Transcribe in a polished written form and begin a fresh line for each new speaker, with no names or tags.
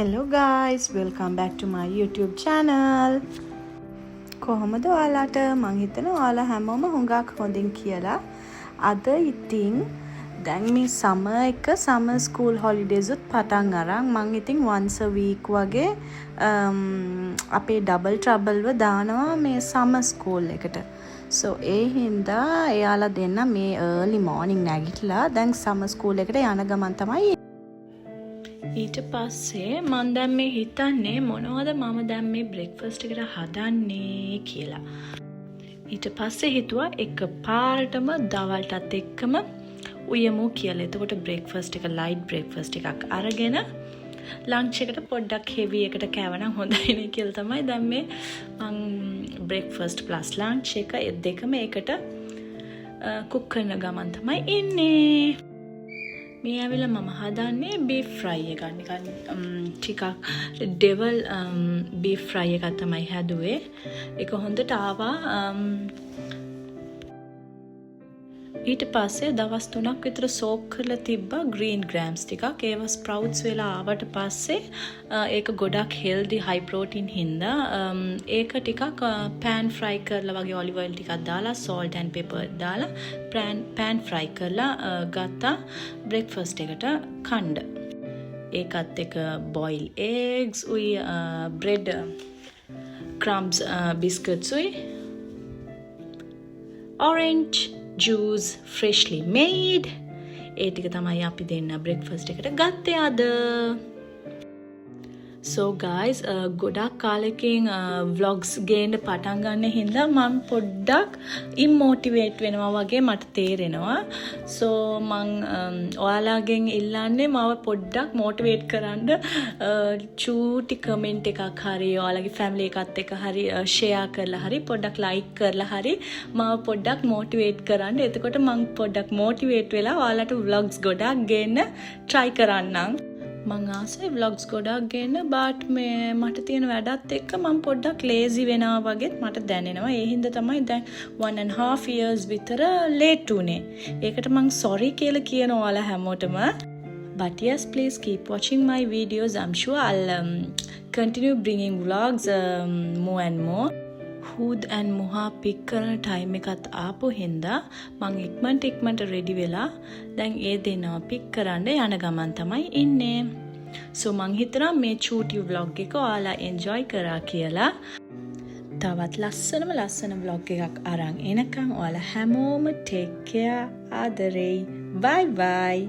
Hello guys, welcome back to my YouTube channel. කොහොමද ඔයාලට? මං හිතනවා ඔයාලා හැමෝම හුඟක් හොඳින් කියලා. අද ඉතින් දැන් මේ summer school holidays උත් පටන් අරන් මං ඉතින් once a week වගේ අපේ double trouble ව දානවා මේ summer school එකට. So ඒ හින්දා එයාලා දෙන්න මේ early morning නැගිටලා දැන් summer school එකට යන ගමන් තමයි. ඊට පස්සේ මම දැන් මේ හිතන්නේ මොනවද මම දැන් මේ බ්‍රෙක්ෆාස්ට් එකට හදන්නේ කියලා. ඊට පස්සේ හිතුවා එකපාරටම දවල්ටත් එක්කම උයමු කියලා. එතකොට බ්‍රෙක්ෆාස්ට් එක ලයිට් බ්‍රෙක්ෆාස්ට් එකක් අරගෙන ලන්ච් එකට පොඩ්ඩක් හෙවි එකට කෑවනම් හොඳයි නේ කියලා තමයි දැන් මේ මං බ්‍රෙක්ෆාස්ට් ප්ලස් ලන්ච් එක දෙකම එකට කුක් කරන ගමන් තමයි ඉන්නේ. මේ ඇවිල්ලා මම හදන්නේ beef fry එකක් නිකන් ටිකක් devil beef fry එකක් තමයි හැදුවේ. ඒක හොඳට ආවා. ඊට පස්සේ දවස් 3ක් විතර සෝක් කරලා තිබ්බා green grams ටිකක්. ඒවා sprouts වෙලා ආවට පස්සේ ඒක ගොඩක් healthy high protein හින්දා ඒක ටිකක් pan fry කරලා වගේ olive oil ටිකක් දාලා salt and pepper දාලා pan fry කරලා ගත්තා breakfast එකට කන්න. ඒකත් එක boil eggs උයි bread crumbs biscuits උයි orange juice freshly made. ඒ ටික තමයි අපි දෙන්න breakfast එකට ගත්තේ අද. So guys, ගොඩක් කාලෙකින් vlogs ගේන්න පටන් ගන්න හින්දා මම පොඩ්ඩක් immotivate වෙනවා වගේ මට තේරෙනවා. So මං ඔයාලාගෙන් ඉල්ලන්නේ මාව පොඩ්ඩක් motivate කරන්න චූටි comment එකක් හරි ඔයාලගේ family එකත් එක්ක හරි share කරලා හරි පොඩ්ඩක් like කරලා හරි මාව පොඩ්ඩක් motivate කරන්න. එතකොට මං පොඩ්ඩක් motivate වෙලා ඔයාලට vlogs ගොඩක් ගේන්න try කරන්නම්. මං ආසයි vlogs ගොඩක් ගේන්න but මේ මට තියෙන වැඩත් එක්ක මම පොඩ්ඩක් lazy වෙනවා වගේත් මට දැනෙනවා. ඒ හින්දා තමයි දැන් 1.5 years විතර late උනේ. ඒකට මං sorry කියලා කියනවා ඔයාලා හැමෝටම. But yes, please keep watching my videos. I'm sure I'll continue bringing vlogs more and more. හුද් and මුහා පික් කරන ටයිම් එකත් ආපු හින්දා මං ඉක්මනට රෙඩි වෙලා දැන් ඒ දෙනවා පික් කරන්න යන ගමන් තමයි ඉන්නේ. So මං හිතනවා මේ චූටි vlog එක ඔයාලා enjoy කරා කියලා. තවත් ලස්සන vlog එකක් අරන් එනකන් ඔයාලා හැමෝම take care ආදරෙයි. Bye bye.